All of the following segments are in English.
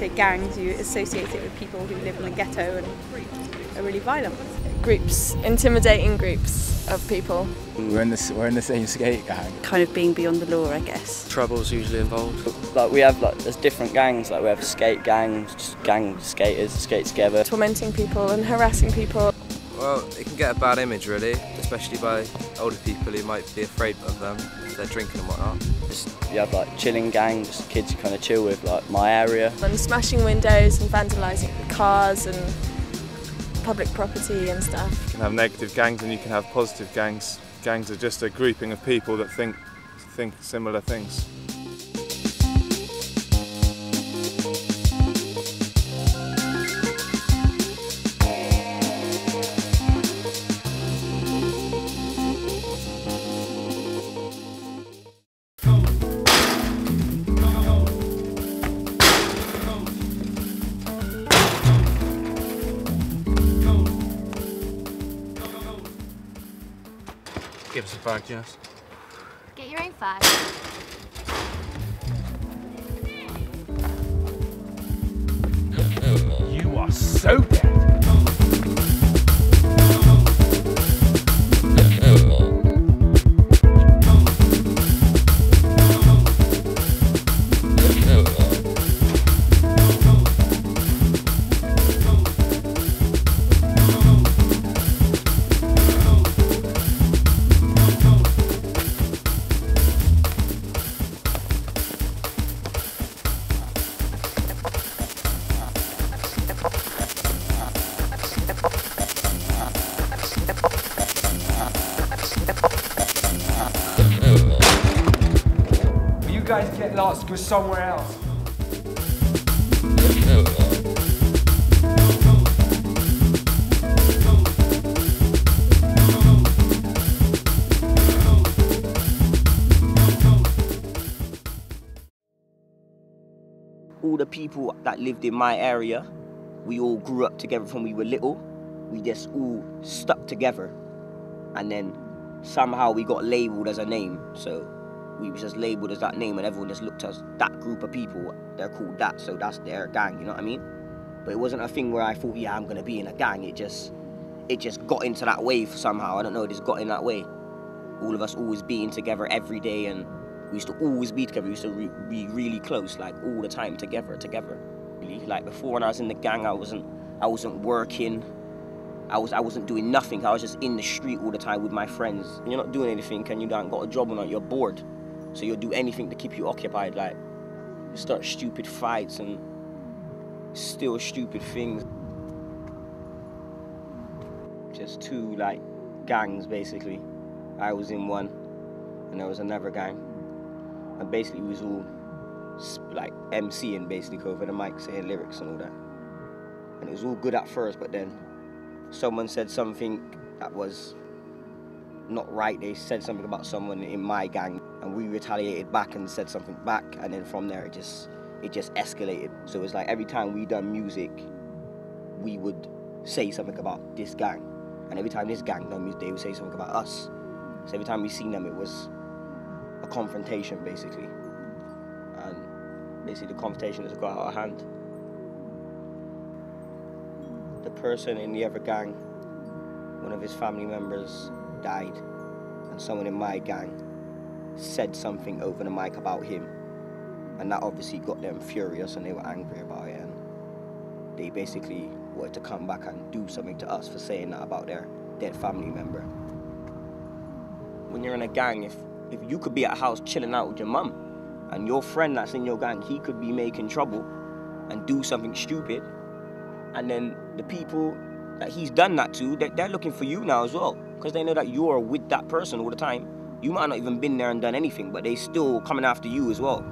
say gangs, you associate it with people who live in the ghetto and are really violent. Groups, intimidating groups of people. We're in the same skate gang. Kind of being beyond the law, I guess. Trouble's usually involved. Like we have there's different gangs. Like we have skate gangs, just gang skaters skate together. Tormenting people and harassing people. Well, it can get a bad image really, especially by older people who might be afraid of them if they're drinking and whatnot. You have like chilling gangs, just kids you kind of chill with, like my area. And smashing windows and vandalising cars and public property and stuff. You can have negative gangs and you can have positive gangs. Gangs are just a grouping of people that think similar things. Give us a fag, Jess. Get your own fag. You are so dead. You guys get lost, go somewhere else. All the people that lived in my area, we all grew up together from we were little. We just all stuck together. And then somehow we got labelled as a name. So we was just labelled as that name and everyone just looked at us, that group of people, they're called that, so that's their gang, you know what I mean? But it wasn't a thing where I thought, yeah, I'm gonna be in a gang. It just got into that wave somehow. I don't know, it just got in that way. All of us always being together every day, and we used to always be together. We used to be really close, like all the time together. Really, like before when I was in the gang, I wasn't working. I wasn't doing nothing. I was just in the street all the time with my friends. You're not doing anything, and you haven't got a job or not, you're bored. So you'll do anything to keep you occupied, like you start stupid fights and steal stupid things. Just two like gangs basically. I was in one and there was another gang. And basically we was all like MCing basically over the mic, saying lyrics and all that. And it was all good at first, but then someone said something that was not right. They said something about someone in my gang and we retaliated back and said something back, and then from there it just escalated. So it was like every time we done music, we would say something about this gang, and every time this gang done music, they would say something about us. So every time we seen them, it was a confrontation basically, and basically the confrontation has got out of hand. The person in the other gang, one of his family members died, and someone in my gang said something over the mic about him, and that obviously got them furious and they were angry about it, and they basically wanted to come back and do something to us for saying that about their dead family member. When you're in a gang, if you could be at a house chilling out with your mum, and your friend that's in your gang, he could be making trouble and do something stupid, and then the people that he's done that to, they're looking for you now as well, because they know that you're with that person all the time. You might not even been there and done anything, but they still coming after you as well.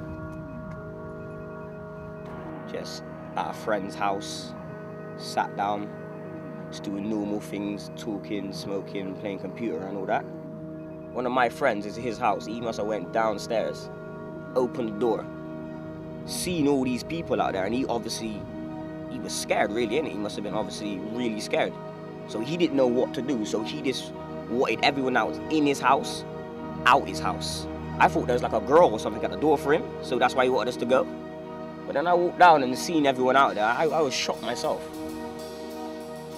Just at a friend's house, sat down, just doing normal things, talking, smoking, playing computer and all that. One of my friends is at his house. He must have went downstairs, opened the door, seen all these people out there, and he was scared really, innit? He must have been obviously really scared. So he didn't know what to do, so he just wanted everyone that was in his house out his house. I thought there was like a girl or something at the door for him, so that's why he wanted us to go. But then I walked down and seen everyone out there, I was shocked myself.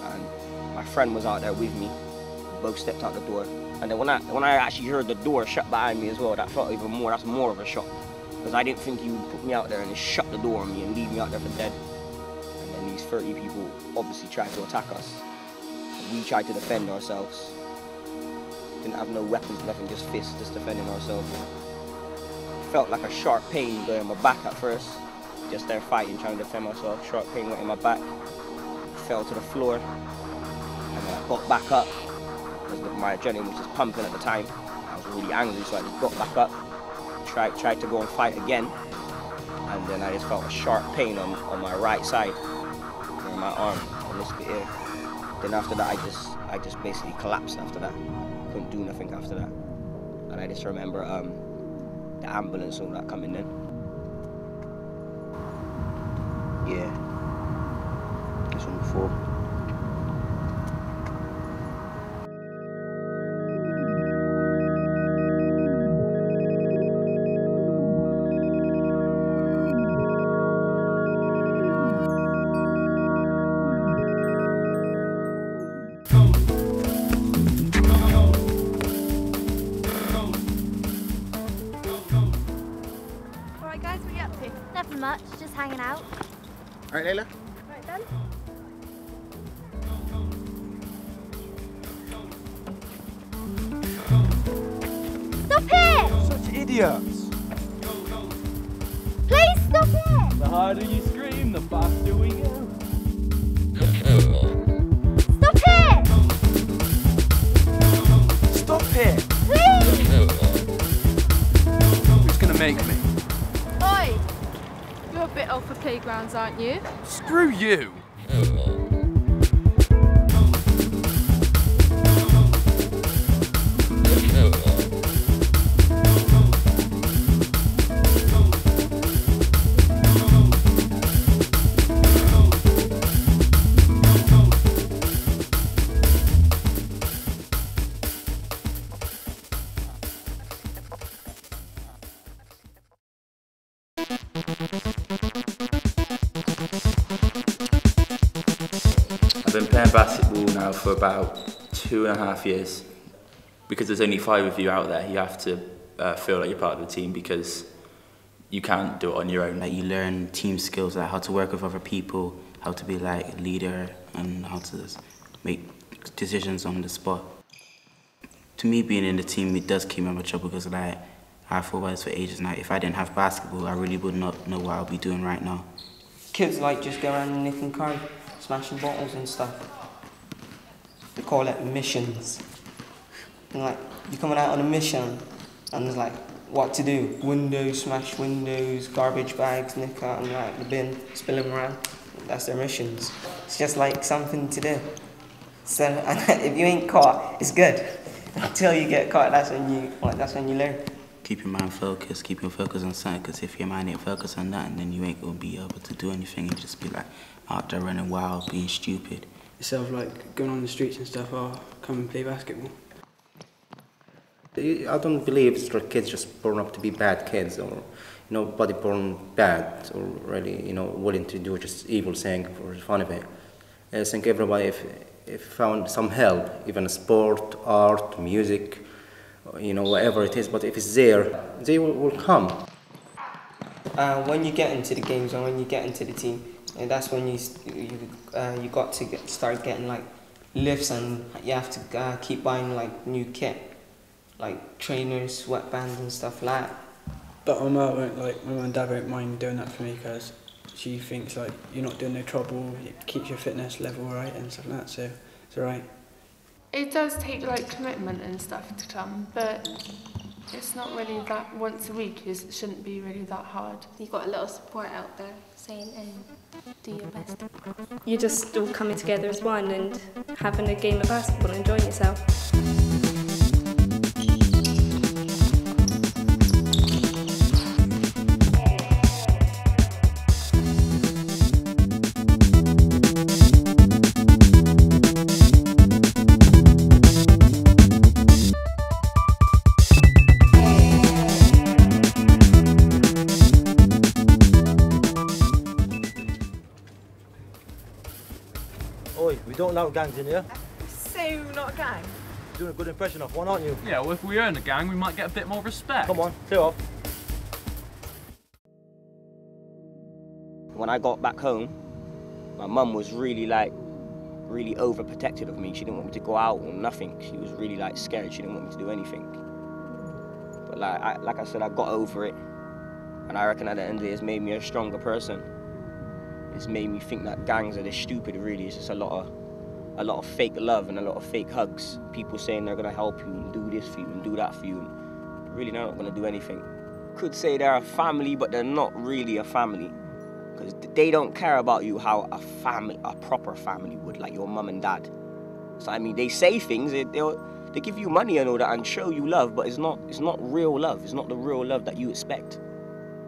And my friend was out there with me. We both stepped out the door. And then when I actually heard the door shut behind me as well, that felt even more, that's more of a shock. Because I didn't think he would put me out there and just shut the door on me and leave me out there for dead. And then these 30 people obviously tried to attack us. We tried to defend ourselves. Didn't have no weapons, nothing, just fists, just defending ourselves. Felt like a sharp pain going in my back at first. Just there fighting, trying to defend myself. Sharp pain went in my back. Fell to the floor. And I got back up. Because my adrenaline was just pumping at the time. I was really angry, so I just got back up. Tried to go and fight again. And then I just felt a sharp pain on my right side. On my arm, on this bit here. Then after that, I just basically collapsed after that. Couldn't do nothing after that. And I just remember the ambulance and all that coming in. Yeah. This one before. Nothing much, just hanging out. All right, Layla? Right then. Stop here! Such idiots! Please stop here! The harder you scream, the faster we go. Stop here! Stop here! Please! Who's gonna make me? Oi! You're a bit off for playgrounds, aren't you? Screw you! I've been playing basketball now for about 2.5 years. Because there's only 5 of you out there, you have to feel like you're part of the team because you can't do it on your own. Like you learn team skills, like how to work with other people, how to be like a leader and how to make decisions on the spot. To me, being in the team, it does keep me out of trouble because like, I thought about this for ages now. If I didn't have basketball, I really would not know what I'll be doing right now. Kids like just go around and nicking cars, smashing bottles and stuff. They call it missions. And like, you're coming out on a mission and there's like, what to do. Windows, smash windows, garbage bags, nick out and like the bin, spill them around. That's their missions. It's just like something to do. So and if you ain't caught, it's good. Until you get caught, that's when you learn. Keep your mind focused, keep your focus on something, because if your mind ain't focused on that, then you ain't going to be able to do anything and just be like out there running wild, being stupid. Instead of like going on the streets and stuff, or come and play basketball. I don't believe it's like kids just born up to be bad kids, or nobody born bad or really willing to do just evil thing for the fun of it. I think everybody if found some help, even sport, art, music, whatever it is, but if it's there, they will come. When you get into the games and when you get into the team, and that's when you got to start getting like lifts, and you have to keep buying like new kit, like trainers, sweatbands and stuff like that. But my mum and dad won't mind doing that for me because she thinks like you're not doing no trouble, it keeps your fitness level right and stuff like that, so it's alright. It does take like commitment and stuff to come, but it's not really that once a week. It shouldn't be really that hard. You've got a lot of support out there saying, do your best. You're just all coming together as one and having a game of basketball and enjoying yourself. We don't allow gangs in here. So not a gang? You're doing a good impression of one, aren't you? Yeah, well, if we earn a gang, we might get a bit more respect. Come on, clear off. When I got back home, my mum was really overprotective of me. She didn't want me to go out or nothing. She was really scared. She didn't want me to do anything. But like I said, I got over it. And I reckon at the end of the day, it's made me a stronger person. It's made me think that gangs are this stupid, really. It's just a lot of fake love and a lot of fake hugs. People saying they're gonna help you and do this for you and do that for you. And really, they're not gonna do anything. Could say they're a family, but they're not really a family. Because they don't care about you how a proper family would, like your mum and dad. So I mean, they say things, they give you money and all that and show you love, but it's not real love. It's not the real love that you expect.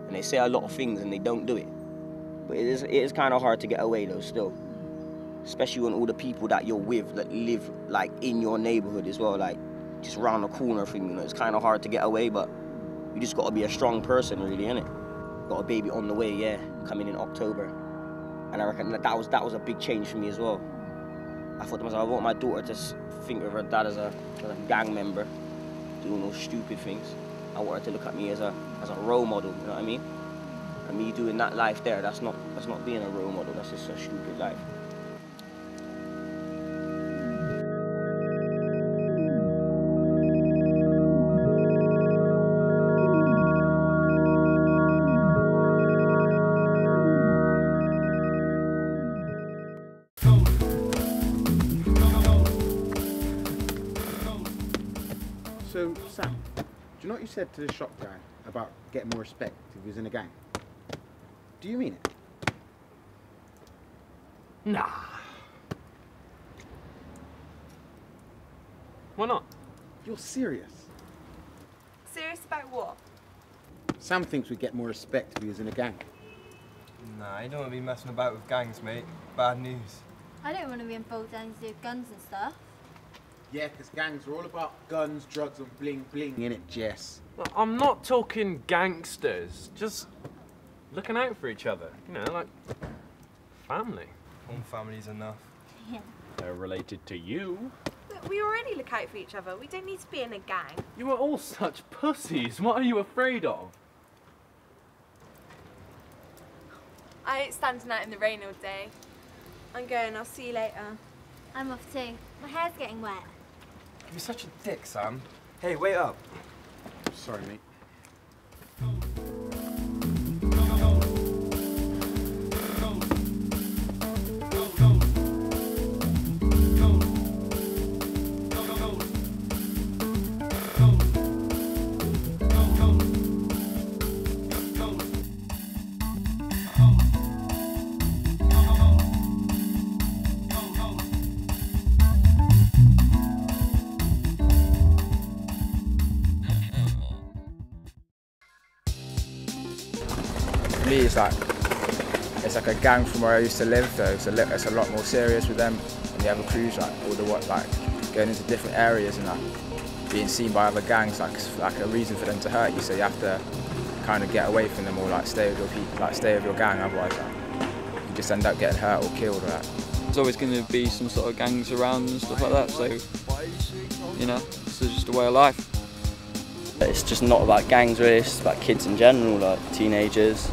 And they say a lot of things and they don't do it. But it is kind of hard to get away though still. Especially when all the people that you're with that live in your neighborhood as well, just round the corner from you. It's kind of hard to get away, but you just got to be a strong person really, innit? Got a baby on the way, yeah, coming in October. And I reckon that was a big change for me as well. I thought to myself, I want my daughter to think of her dad as a gang member, doing those stupid things. I want her to look at me as a role model, you know what I mean? And me doing that life there, that's not being a role model, that's just a stupid life. So, Sam, do you know what you said to the shop guy about getting more respect if he was in a gang? Do you mean it? Nah. Why not? You're serious? Serious about what? Sam thinks we'd get more respect if he was in a gang. Nah, you don't want to be messing about with gangs, mate. Bad news. I don't want to be involved in anything with guns and stuff. Yeah, because gangs are all about guns, drugs and bling bling, innit, Jess? Well, I'm not talking gangsters, just looking out for each other, you know, like family. One family's enough. Yeah. They're related to you. Look, we already look out for each other. We don't need to be in a gang. You are all such pussies. What are you afraid of? I ain't standing out in the rain all day. I'm going, I'll see you later. I'm off too. My hair's getting wet. You're such a dick, Sam. Hey, wait up. Sorry, mate. For me, it's like a gang from where I used to live, though. It's a lot more serious with them. And the other crews, going into different areas and being seen by other gangs, like a reason for them to hurt you. So you have to kind of get away from them or stay with your people, stay with your gang. Otherwise, you just end up getting hurt or killed or that. There's always going to be some sort of gangs around and stuff like that. So you know, it's just a way of life. It's just not about gangs really, it's just about kids in general, like teenagers.